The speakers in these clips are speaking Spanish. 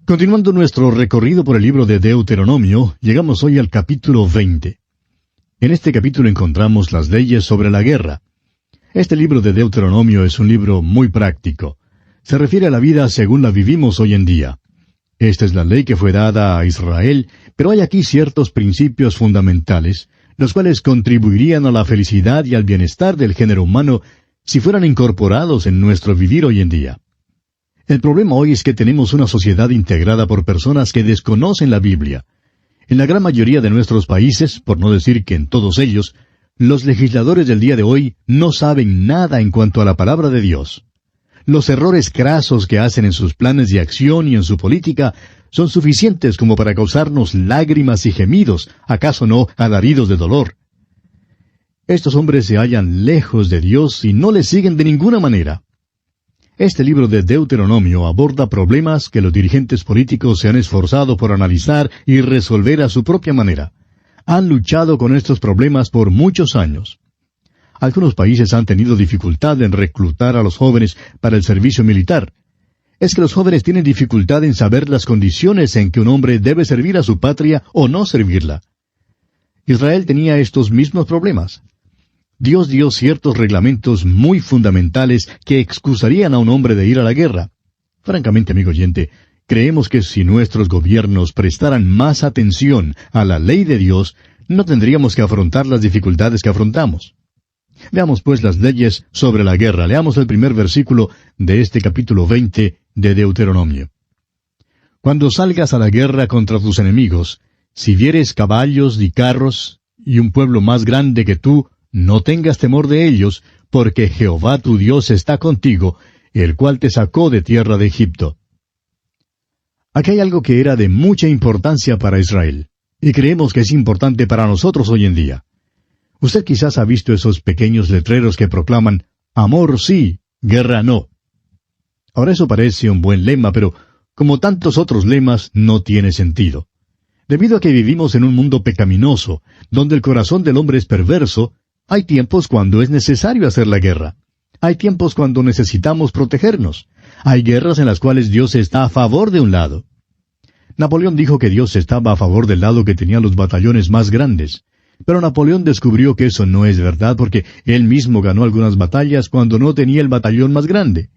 Continuando nuestro recorrido por el libro de Deuteronomio, llegamos hoy al capítulo 20. En este capítulo encontramos las leyes sobre la guerra. Este libro de Deuteronomio es un libro muy práctico. Se refiere a la vida según la vivimos hoy en día. Esta es la ley que fue dada a Israel, pero hay aquí ciertos principios fundamentales, los cuales contribuirían a la felicidad y al bienestar del género humano si fueran incorporados en nuestro vivir hoy en día. El problema hoy es que tenemos una sociedad integrada por personas que desconocen la Biblia. En la gran mayoría de nuestros países, por no decir que en todos ellos, los legisladores del día de hoy no saben nada en cuanto a la palabra de Dios. Los errores crasos que hacen en sus planes de acción y en su política son suficientes como para causarnos lágrimas y gemidos, acaso no alaridos de dolor. Estos hombres se hallan lejos de Dios y no le siguen de ninguna manera. Este libro de Deuteronomio aborda problemas que los dirigentes políticos se han esforzado por analizar y resolver a su propia manera. Han luchado con estos problemas por muchos años. Algunos países han tenido dificultad en reclutar a los jóvenes para el servicio militar. Es que los jóvenes tienen dificultad en saber las condiciones en que un hombre debe servir a su patria o no servirla. Israel tenía estos mismos problemas. Dios dio ciertos reglamentos muy fundamentales que excusarían a un hombre de ir a la guerra. Francamente, amigo oyente, creemos que si nuestros gobiernos prestaran más atención a la ley de Dios, no tendríamos que afrontar las dificultades que afrontamos. Veamos pues las leyes sobre la guerra. Leamos el primer versículo de este capítulo 20 de Deuteronomio. Cuando salgas a la guerra contra tus enemigos, si vieres caballos y carros, y un pueblo más grande que tú, no tengas temor de ellos, porque Jehová tu Dios está contigo, el cual te sacó de tierra de Egipto. Aquí hay algo que era de mucha importancia para Israel, y creemos que es importante para nosotros hoy en día. Usted quizás ha visto esos pequeños letreros que proclaman, amor sí, guerra no. Ahora eso parece un buen lema, pero como tantos otros lemas, no tiene sentido. Debido a que vivimos en un mundo pecaminoso, donde el corazón del hombre es perverso, hay tiempos cuando es necesario hacer la guerra. Hay tiempos cuando necesitamos protegernos. Hay guerras en las cuales Dios está a favor de un lado. Napoleón dijo que Dios estaba a favor del lado que tenía los batallones más grandes. Pero Napoleón descubrió que eso no es verdad porque él mismo ganó algunas batallas cuando no tenía el batallón más grande.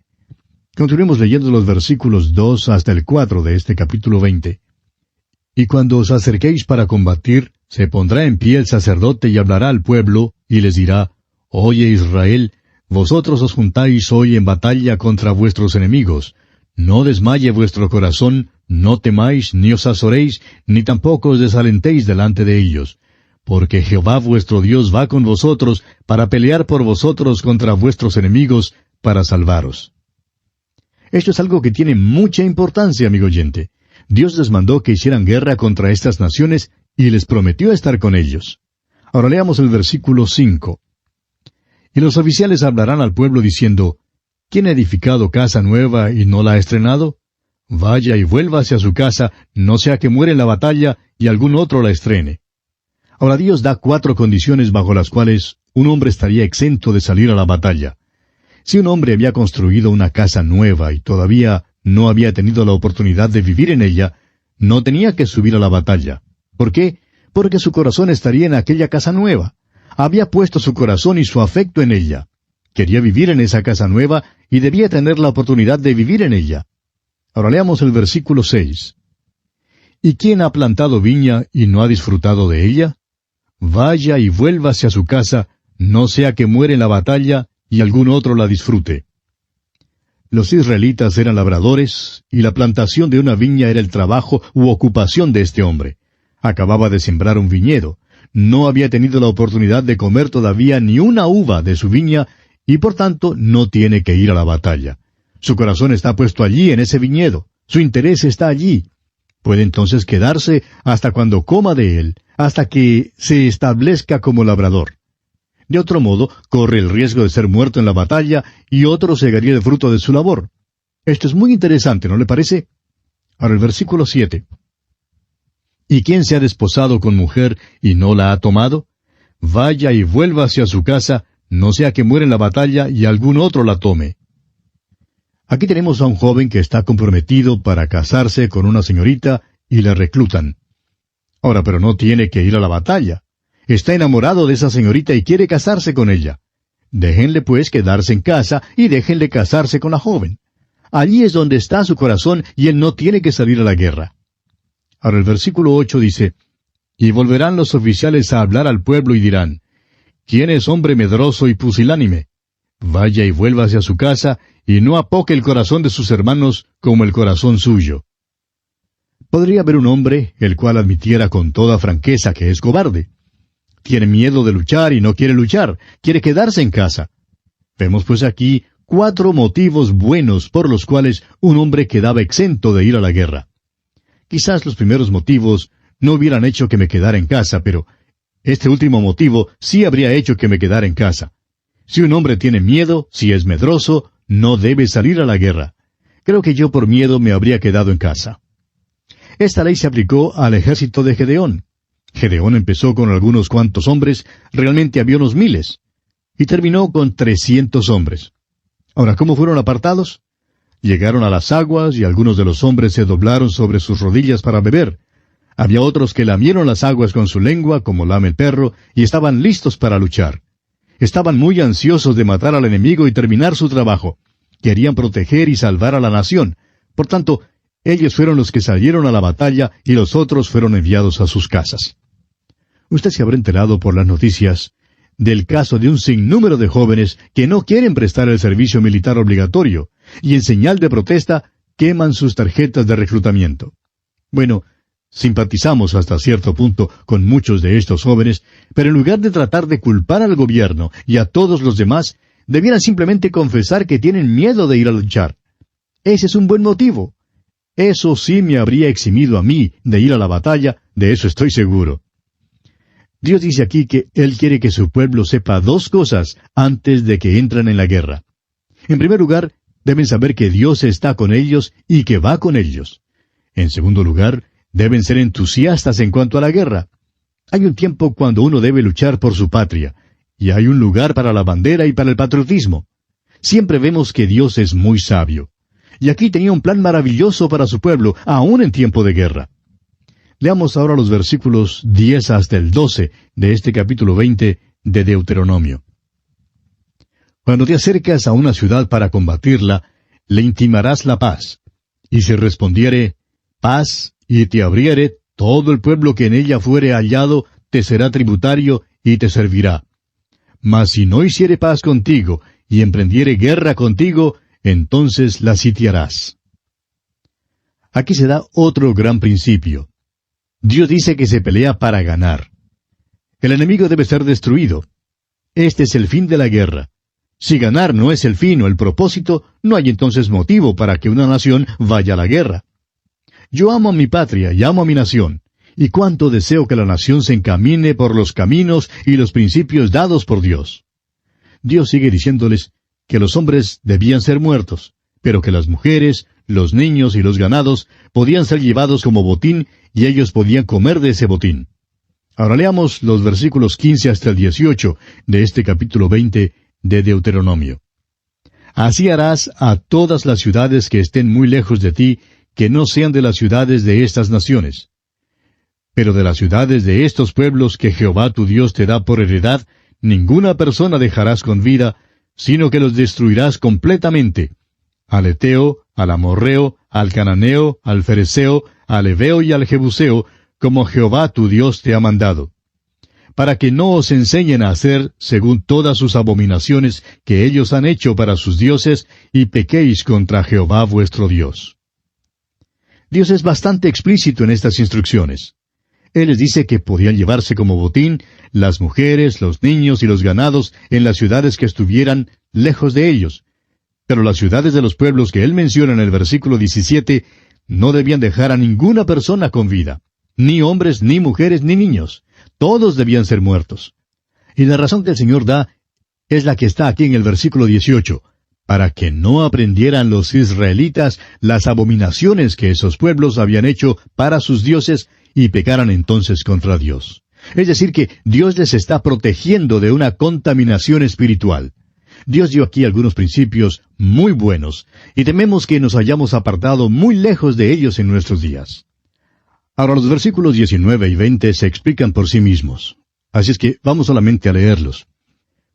Continuemos leyendo los versículos 2 hasta el 4 de este capítulo 20. Y cuando os acerquéis para combatir, se pondrá en pie el sacerdote y hablará al pueblo, y les dirá, Oye Israel, vosotros os juntáis hoy en batalla contra vuestros enemigos. No desmaye vuestro corazón, no temáis, ni os azoréis, ni tampoco os desalentéis delante de ellos. Porque Jehová vuestro Dios va con vosotros para pelear por vosotros contra vuestros enemigos, para salvaros. Esto es algo que tiene mucha importancia, amigo oyente. Dios les mandó que hicieran guerra contra estas naciones y les prometió estar con ellos. Ahora leamos el versículo 5. Y los oficiales hablarán al pueblo diciendo, ¿quién ha edificado casa nueva y no la ha estrenado? Vaya y vuelva hacia su casa, no sea que muere en la batalla y algún otro la estrene. Ahora Dios da 4 condiciones bajo las cuales un hombre estaría exento de salir a la batalla. Si un hombre había construido una casa nueva y todavía no había tenido la oportunidad de vivir en ella, no tenía que subir a la batalla. ¿Por qué? Porque su corazón estaría en aquella casa nueva. Había puesto su corazón y su afecto en ella. Quería vivir en esa casa nueva y debía tener la oportunidad de vivir en ella. Ahora leamos el versículo 6. ¿Y quién ha plantado viña y no ha disfrutado de ella? Vaya y vuelva hacia su casa, no sea que muere en la batalla y algún otro la disfrute. Los israelitas eran labradores, y la plantación de una viña era el trabajo u ocupación de este hombre. Acababa de sembrar un viñedo. No había tenido la oportunidad de comer todavía ni una uva de su viña, y por tanto no tiene que ir a la batalla. Su corazón está puesto allí en ese viñedo. Su interés está allí. Puede entonces quedarse hasta cuando coma de él, hasta que se establezca como labrador. De otro modo, corre el riesgo de ser muerto en la batalla y otro segaría el fruto de su labor. Esto es muy interesante, ¿no le parece? Ahora el versículo 7. ¿Y quién se ha desposado con mujer y no la ha tomado? Vaya y vuelva hacia su casa, no sea que muera en la batalla y algún otro la tome. Aquí tenemos a un joven que está comprometido para casarse con una señorita y le reclutan. Ahora, pero no tiene que ir a la batalla. Está enamorado de esa señorita y quiere casarse con ella. Déjenle pues quedarse en casa y déjenle casarse con la joven. Allí es donde está su corazón y él no tiene que salir a la guerra. Ahora el versículo 8 dice, y volverán los oficiales a hablar al pueblo y dirán, ¿quién es hombre medroso y pusilánime? Vaya y vuélvase a su casa, y no apoque el corazón de sus hermanos como el corazón suyo. Podría haber un hombre el cual admitiera con toda franqueza que es cobarde. Tiene miedo de luchar y no quiere luchar, quiere quedarse en casa. Vemos pues aquí 4 motivos buenos por los cuales un hombre quedaba exento de ir a la guerra. Quizás los primeros motivos no hubieran hecho que me quedara en casa, pero este último motivo sí habría hecho que me quedara en casa. Si un hombre tiene miedo, si es medroso, no debe salir a la guerra. Creo que yo por miedo me habría quedado en casa. Esta ley se aplicó al ejército de Gedeón. Gedeón empezó con algunos cuantos hombres, realmente había unos miles, y terminó con 300 hombres. Ahora, ¿cómo fueron apartados? Llegaron a las aguas y algunos de los hombres se doblaron sobre sus rodillas para beber. Había otros que lamieron las aguas con su lengua, como lame el perro, y estaban listos para luchar. Estaban muy ansiosos de matar al enemigo y terminar su trabajo. Querían proteger y salvar a la nación. Por tanto, ellos fueron los que salieron a la batalla y los otros fueron enviados a sus casas. Usted se habrá enterado por las noticias del caso de un sinnúmero de jóvenes que no quieren prestar el servicio militar obligatorio, y en señal de protesta queman sus tarjetas de reclutamiento. Bueno, simpatizamos hasta cierto punto con muchos de estos jóvenes, pero en lugar de tratar de culpar al gobierno y a todos los demás, debieran simplemente confesar que tienen miedo de ir a luchar. Ese es un buen motivo. Eso sí me habría eximido a mí de ir a la batalla, de eso estoy seguro. Dios dice aquí que Él quiere que su pueblo sepa 2 cosas antes de que entren en la guerra. En primer lugar, deben saber que Dios está con ellos y que va con ellos. En segundo lugar, deben ser entusiastas en cuanto a la guerra. Hay un tiempo cuando uno debe luchar por su patria, y hay un lugar para la bandera y para el patriotismo. Siempre vemos que Dios es muy sabio. Y aquí tenía un plan maravilloso para su pueblo, aún en tiempo de guerra. Leamos ahora los versículos 10 hasta el 12 de este capítulo 20 de Deuteronomio. Cuando te acercas a una ciudad para combatirla, le intimarás la paz. Y si respondiere, paz, y te abriere, todo el pueblo que en ella fuere hallado, te será tributario y te servirá. Mas si no hiciere paz contigo, y emprendiere guerra contigo, entonces la sitiarás. Aquí se da otro gran principio. Dios dice que se pelea para ganar. El enemigo debe ser destruido. Este es el fin de la guerra. Si ganar no es el fin o el propósito, no hay entonces motivo para que una nación vaya a la guerra. Yo amo a mi patria y amo a mi nación, y cuánto deseo que la nación se encamine por los caminos y los principios dados por Dios. Dios sigue diciéndoles que los hombres debían ser muertos, pero que las mujeres, los niños y los ganados podían ser llevados como botín y ellos podían comer de ese botín. Ahora leamos los versículos 15 hasta el 18 de este capítulo 20 de Deuteronomio. Así harás a todas las ciudades que estén muy lejos de ti, que no sean de las ciudades de estas naciones. Pero de las ciudades de estos pueblos que Jehová tu Dios te da por heredad, ninguna persona dejarás con vida, sino que los destruirás completamente. Al Eteo, al Amorreo, al Cananeo, al Fereceo, al Heveo y al Jebuseo, como Jehová tu Dios te ha mandado. Para que no os enseñen a hacer según todas sus abominaciones que ellos han hecho para sus dioses, y pequéis contra Jehová vuestro Dios. Dios es bastante explícito en estas instrucciones. Él les dice que podían llevarse como botín las mujeres, los niños y los ganados en las ciudades que estuvieran lejos de ellos. Pero las ciudades de los pueblos que él menciona en el versículo 17 no debían dejar a ninguna persona con vida, ni hombres, ni mujeres, ni niños. Todos debían ser muertos. Y la razón que el Señor da es la que está aquí en el versículo 18, para que no aprendieran los israelitas las abominaciones que esos pueblos habían hecho para sus dioses y pecaran entonces contra Dios. Es decir, que Dios les está protegiendo de una contaminación espiritual. Dios dio aquí algunos principios muy buenos, y tememos que nos hayamos apartado muy lejos de ellos en nuestros días. Ahora los versículos 19 y 20 se explican por sí mismos. Así es que vamos solamente a leerlos.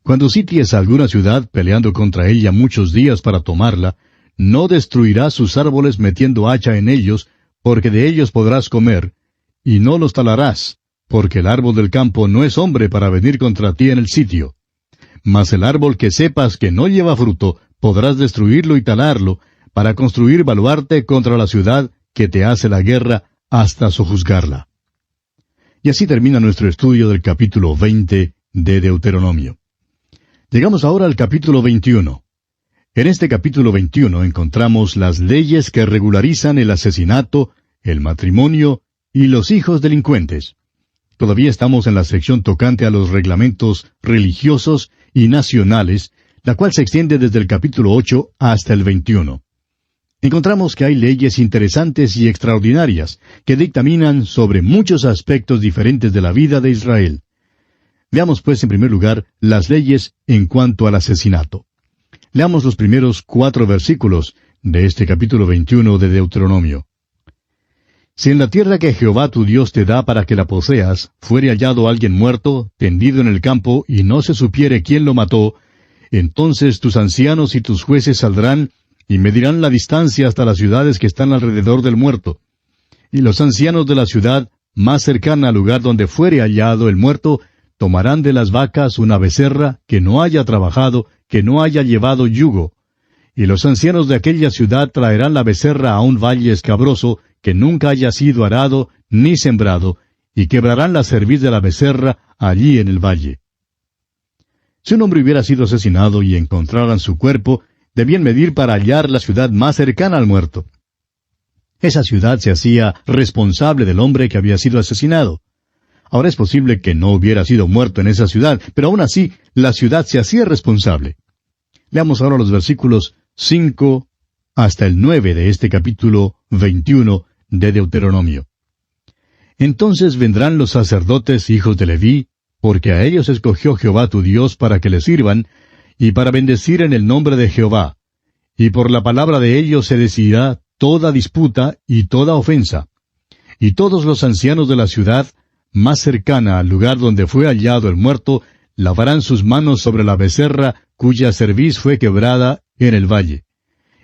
Cuando sities a alguna ciudad peleando contra ella muchos días para tomarla, no destruirás sus árboles metiendo hacha en ellos, porque de ellos podrás comer, y no los talarás, porque el árbol del campo no es hombre para venir contra ti en el sitio. Mas el árbol que sepas que no lleva fruto, podrás destruirlo y talarlo, para construir baluarte contra la ciudad que te hace la guerra hasta sojuzgarla. Y así termina nuestro estudio del capítulo 20 de Deuteronomio. Llegamos ahora al capítulo 21. En este capítulo 21 encontramos las leyes que regularizan el asesinato, el matrimonio y los hijos delincuentes. Todavía estamos en la sección tocante a los reglamentos religiosos y nacionales, la cual se extiende desde el capítulo 8 hasta el 21. Encontramos que hay leyes interesantes y extraordinarias que dictaminan sobre muchos aspectos diferentes de la vida de Israel. Veamos pues en primer lugar las leyes en cuanto al asesinato. Leamos los primeros 4 versículos de este capítulo 21 de Deuteronomio. Si en la tierra que Jehová tu Dios te da para que la poseas, fuere hallado alguien muerto, tendido en el campo, y no se supiere quién lo mató, entonces tus ancianos y tus jueces saldrán, y medirán la distancia hasta las ciudades que están alrededor del muerto. Y los ancianos de la ciudad, más cercana al lugar donde fuere hallado el muerto, tomarán de las vacas una becerra que no haya trabajado, que no haya llevado yugo. Y los ancianos de aquella ciudad traerán la becerra a un valle escabroso, que nunca haya sido arado ni sembrado, y quebrarán la cerviz de la becerra allí en el valle. Si un hombre hubiera sido asesinado y encontraran su cuerpo, debían medir para hallar la ciudad más cercana al muerto. Esa ciudad se hacía responsable del hombre que había sido asesinado. Ahora es posible que no hubiera sido muerto en esa ciudad, pero aún así la ciudad se hacía responsable. Leamos ahora los versículos 5 hasta el 9 de este capítulo 21 de Deuteronomio. Entonces vendrán los sacerdotes hijos de Leví, porque a ellos escogió Jehová tu Dios para que le sirvan, y para bendecir en el nombre de Jehová. Y por la palabra de ellos se decidirá toda disputa y toda ofensa. Y todos los ancianos de la ciudad, más cercana al lugar donde fue hallado el muerto, lavarán sus manos sobre la becerra cuya cerviz fue quebrada en el valle.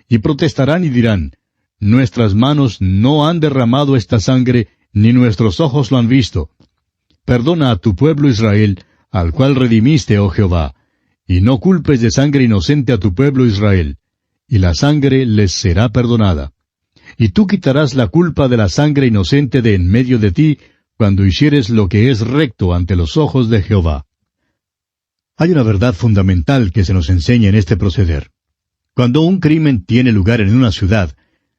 Y protestarán y dirán, nuestras manos no han derramado esta sangre, ni nuestros ojos lo han visto. Perdona a tu pueblo Israel, al cual redimiste, oh Jehová, y no culpes de sangre inocente a tu pueblo Israel, y la sangre les será perdonada. Y tú quitarás la culpa de la sangre inocente de en medio de ti, cuando hicieres lo que es recto ante los ojos de Jehová. Hay una verdad fundamental que se nos enseña en este proceder. Cuando un crimen tiene lugar en una ciudad,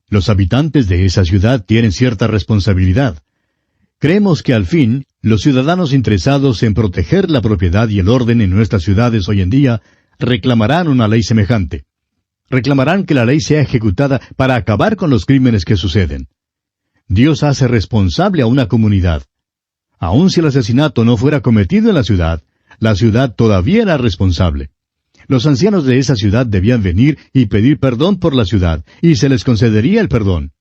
los habitantes de esa ciudad tienen cierta responsabilidad. Creemos que al fin, los ciudadanos interesados en proteger la propiedad y el orden en nuestras ciudades hoy en día reclamarán una ley semejante. Reclamarán que la ley sea ejecutada para acabar con los crímenes que suceden. Dios hace responsable a una comunidad. Aun si el asesinato no fuera cometido en la ciudad todavía era responsable. Los ancianos de esa ciudad debían venir y pedir perdón por la ciudad, y se les concedería el perdón.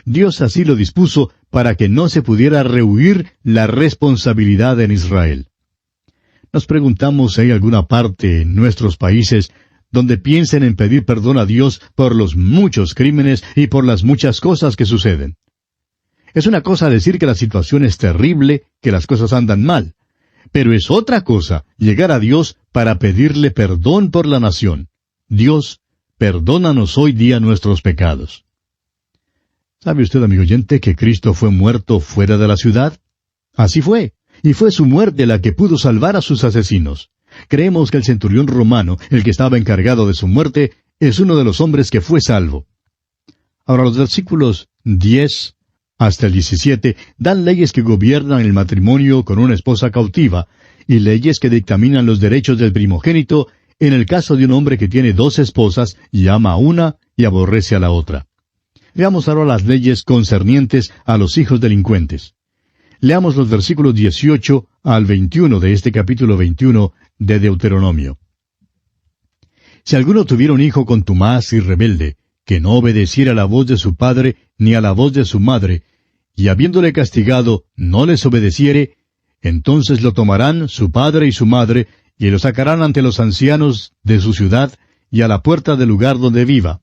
Dios así lo dispuso para que no se pudiera rehuir la responsabilidad en Israel. Nos preguntamos si hay alguna parte en nuestros países donde piensen en pedir perdón a Dios por los muchos crímenes y por las muchas cosas que suceden. Es una cosa decir que la situación es terrible, que las cosas andan mal, pero es otra cosa llegar a Dios para pedirle perdón por la nación. Dios, perdónanos hoy día nuestros pecados. ¿Sabe usted, amigo oyente, que Cristo fue muerto fuera de la ciudad? Así fue, y fue su muerte la que pudo salvar a sus asesinos. Creemos que el centurión romano, el que estaba encargado de su muerte, es uno de los hombres que fue salvo. Ahora los versículos 10 hasta el 17 dan leyes que gobiernan el matrimonio con una esposa cautiva, y leyes que dictaminan los derechos del primogénito en el caso de un hombre que tiene 2 esposas y ama a una y aborrece a la otra. Veamos ahora las leyes concernientes a los hijos delincuentes. Leamos los versículos 18 al 21 de este capítulo 21 de Deuteronomio. Si alguno tuviera un hijo contumaz y rebelde, que no obedeciera a la voz de su padre ni a la voz de su madre, y habiéndole castigado no les obedeciere, entonces lo tomarán su padre y su madre, y lo sacarán ante los ancianos de su ciudad y a la puerta del lugar donde viva.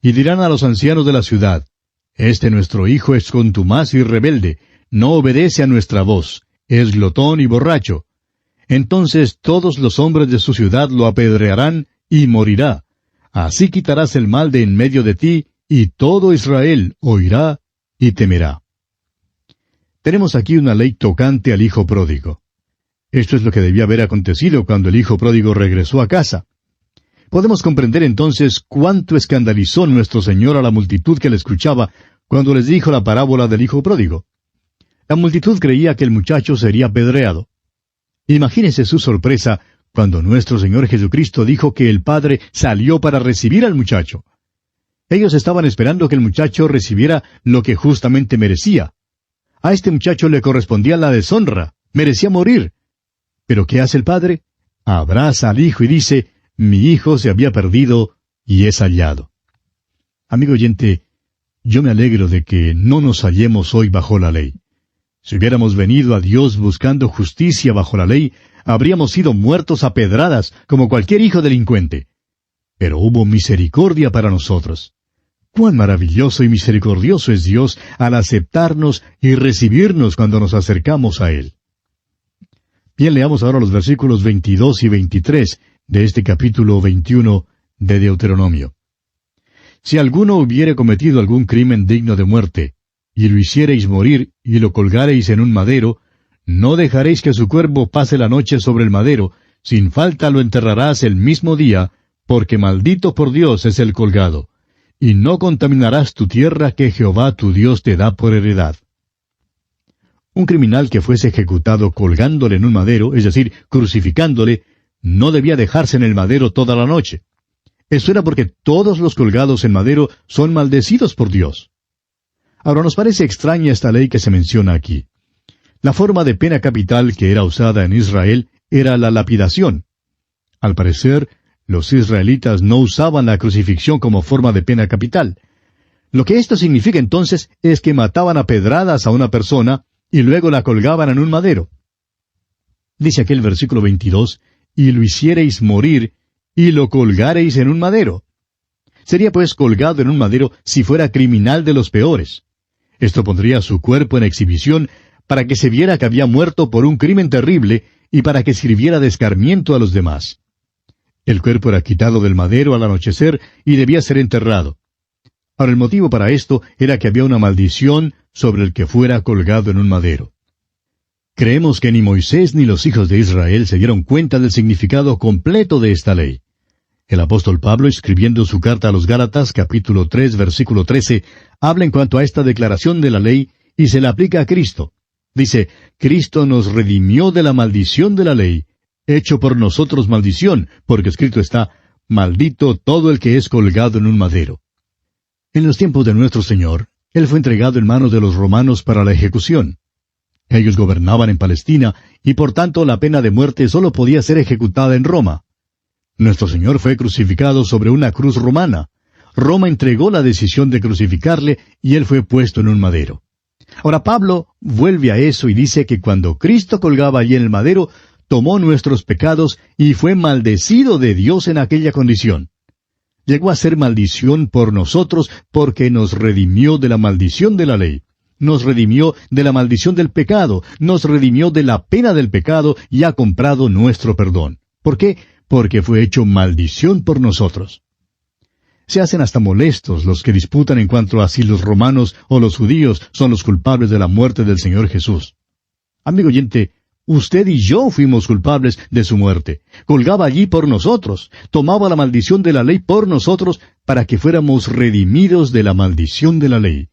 Y dirán a los ancianos de la ciudad, Este nuestro hijo es contumaz y rebelde, no obedece a nuestra voz, es glotón y borracho. Entonces todos los hombres de su ciudad lo apedrearán y morirá. Así quitarás el mal de en medio de ti, y todo Israel oirá y temerá. Tenemos aquí una ley tocante al hijo pródigo. Esto es lo que debía haber acontecido cuando el hijo pródigo regresó a casa. Podemos comprender entonces cuánto escandalizó nuestro Señor a la multitud que le escuchaba cuando les dijo la parábola del hijo pródigo. La multitud creía que el muchacho sería apedreado. Imagínese su sorpresa cuando nuestro Señor Jesucristo dijo que el Padre salió para recibir al muchacho. Ellos estaban esperando que el muchacho recibiera lo que justamente merecía. A este muchacho le correspondía la deshonra, merecía morir. ¿Pero qué hace el Padre? Abraza al hijo y dice, mi hijo se había perdido y es hallado. Amigo oyente, yo me alegro de que no nos hallemos hoy bajo la ley. Si hubiéramos venido a Dios buscando justicia bajo la ley, habríamos sido muertos a pedradas como cualquier hijo delincuente. Pero hubo misericordia para nosotros. Cuán maravilloso y misericordioso es Dios al aceptarnos y recibirnos cuando nos acercamos a Él. Bien, leamos ahora los versículos 22 y 23 de este capítulo 21 de Deuteronomio. Si alguno hubiere cometido algún crimen digno de muerte, y lo hiciereis morir, y lo colgareis en un madero, no dejaréis que su cuerpo pase la noche sobre el madero, sin falta lo enterrarás el mismo día, porque maldito por Dios es el colgado. Y no contaminarás tu tierra que Jehová tu Dios te da por heredad. Un criminal que fuese ejecutado colgándole en un madero, es decir, crucificándole, no debía dejarse en el madero toda la noche. Eso era porque todos los colgados en madero son maldecidos por Dios. Ahora nos parece extraña esta ley que se menciona aquí. La forma de pena capital que era usada en Israel era la lapidación. Al parecer, los israelitas no usaban la crucifixión como forma de pena capital. Lo que esto significa entonces es que mataban a pedradas a una persona y luego la colgaban en un madero. Dice aquel versículo 22, y lo hiciereis morir, y lo colgareis en un madero. Sería pues colgado en un madero si fuera criminal de los peores. Esto pondría su cuerpo en exhibición para que se viera que había muerto por un crimen terrible y para que sirviera de escarmiento a los demás. El cuerpo era quitado del madero al anochecer y debía ser enterrado. Ahora el motivo para esto era que había una maldición sobre el que fuera colgado en un madero. Creemos que ni Moisés ni los hijos de Israel se dieron cuenta del significado completo de esta ley. El apóstol Pablo, escribiendo su carta a los Gálatas, capítulo 3, versículo 13, habla en cuanto a esta declaración de la ley y se la aplica a Cristo. Dice, Cristo nos redimió de la maldición de la ley, hecho por nosotros maldición, porque escrito está, maldito todo el que es colgado en un madero. En los tiempos de nuestro Señor, Él fue entregado en manos de los romanos para la ejecución. Ellos gobernaban en Palestina, y por tanto la pena de muerte solo podía ser ejecutada en Roma. Nuestro Señor fue crucificado sobre una cruz romana. Roma entregó la decisión de crucificarle, y Él fue puesto en un madero. Ahora Pablo vuelve a eso y dice que cuando Cristo colgaba allí en el madero, tomó nuestros pecados y fue maldecido de Dios en aquella condición. Llegó a ser maldición por nosotros porque nos redimió de la maldición de la ley. Nos redimió de la maldición del pecado, nos redimió de la pena del pecado y ha comprado nuestro perdón. ¿Por qué? Porque fue hecho maldición por nosotros. Se hacen hasta molestos los que disputan en cuanto a si los romanos o los judíos son los culpables de la muerte del Señor Jesús. Amigo oyente, usted y yo fuimos culpables de su muerte. Colgaba allí por nosotros, tomaba la maldición de la ley por nosotros para que fuéramos redimidos de la maldición de la ley.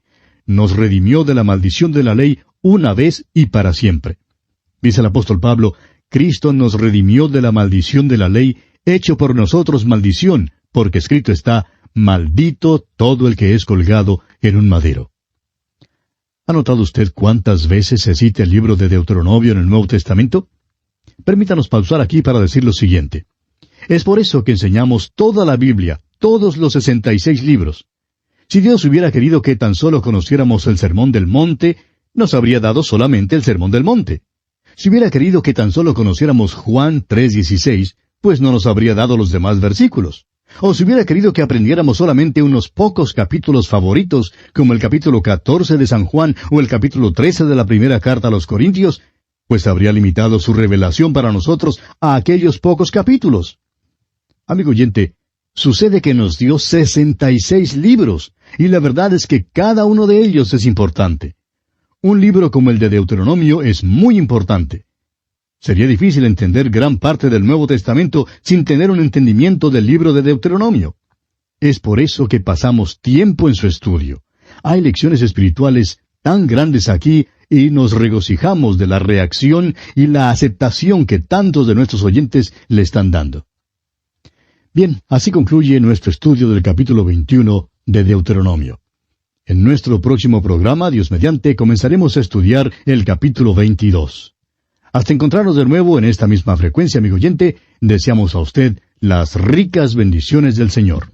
Nos redimió de la maldición de la ley una vez y para siempre. Dice el apóstol Pablo, Cristo nos redimió de la maldición de la ley, hecho por nosotros maldición, porque escrito está, maldito todo el que es colgado en un madero. ¿Ha notado usted cuántas veces se cita el libro de Deuteronomio en el Nuevo Testamento? Permítanos pausar aquí para decir lo siguiente. Es por eso que enseñamos toda la Biblia, todos los 66 libros. Si Dios hubiera querido que tan solo conociéramos el Sermón del Monte, nos habría dado solamente el Sermón del Monte. Si hubiera querido que tan solo conociéramos Juan 3:16, pues no nos habría dado los demás versículos. O si hubiera querido que aprendiéramos solamente unos pocos capítulos favoritos, como el capítulo 14 de San Juan o el capítulo 13 de la primera carta a los Corintios, pues habría limitado su revelación para nosotros a aquellos pocos capítulos. Amigo oyente, sucede que nos dio 66 libros, y la verdad es que cada uno de ellos es importante. Un libro como el de Deuteronomio es muy importante. Sería difícil entender gran parte del Nuevo Testamento sin tener un entendimiento del libro de Deuteronomio. Es por eso que pasamos tiempo en su estudio. Hay lecciones espirituales tan grandes aquí y nos regocijamos de la reacción y la aceptación que tantos de nuestros oyentes le están dando. Bien, así concluye nuestro estudio del capítulo 21 de Deuteronomio. En nuestro próximo programa, Dios mediante, comenzaremos a estudiar el capítulo 22. Hasta encontrarnos de nuevo en esta misma frecuencia, amigo oyente, deseamos a usted las ricas bendiciones del Señor.